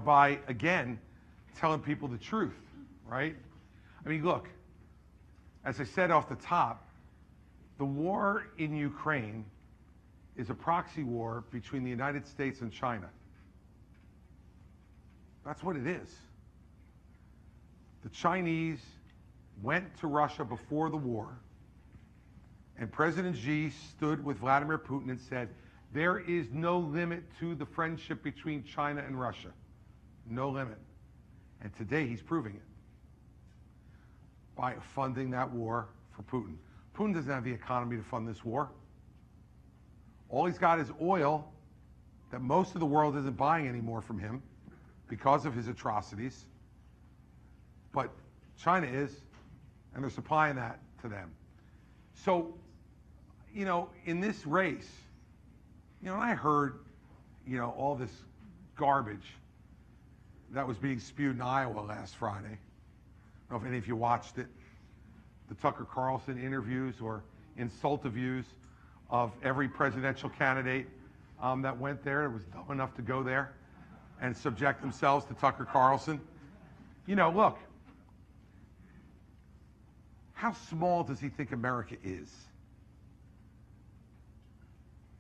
by, again, telling people the truth, right? I mean, look, as I said off the top, the war in Ukraine is a proxy war between the United States and China. That's what it is. The Chinese went to Russia before the war, and President Xi stood with Vladimir Putin and said, there is no limit to the friendship between China and Russia. No limit. And today he's proving it by funding that war for Putin. Putin doesn't have the economy to fund this war. All he's got is oil that most of the world isn't buying anymore from him because of his atrocities. But China is, and they're supplying that to them. So, in this race, and I heard, all this garbage that was being spewed in Iowa last Friday. I don't know if any of you watched it. The Tucker Carlson interviews or insult-views of every presidential candidate that went there, that was dumb enough to go there and subject themselves to Tucker Carlson. Look, how small does he think America is?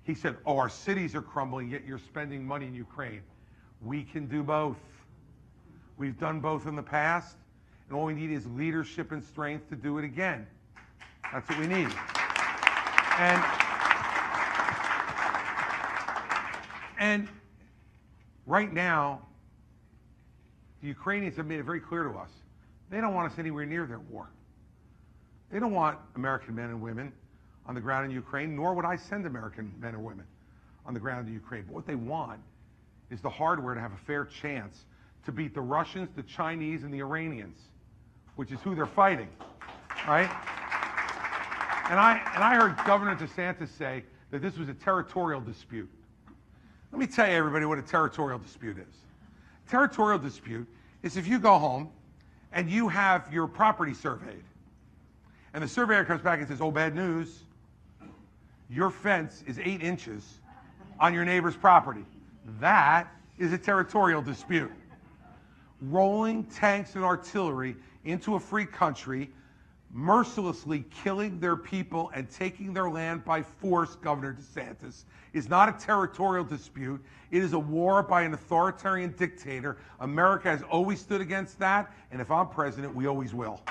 He said, our cities are crumbling, yet you're spending money in Ukraine. We can do both. We've done both in the past, and all we need is leadership and strength to do it again. That's what we need. And right now, the Ukrainians have made it very clear to us, they don't want us anywhere near their war. They don't want American men and women on the ground in Ukraine, nor would I send American men or women on the ground in Ukraine. But what they want is the hardware to have a fair chance to beat the Russians, the Chinese, and the Iranians, which is who they're fighting, right? And I heard Governor DeSantis say that this was a territorial dispute. Let me tell you, everybody, what a territorial dispute is. Territorial dispute is if you go home and you have your property surveyed, and the surveyor comes back and says, oh, bad news, your fence is 8 inches on your neighbor's property. That is a territorial dispute. Rolling tanks and artillery into a free country, mercilessly killing their people and taking their land by force, Governor DeSantis, is not a territorial dispute. It is a war by an authoritarian dictator. America has always stood against that, and if I'm president, we always will.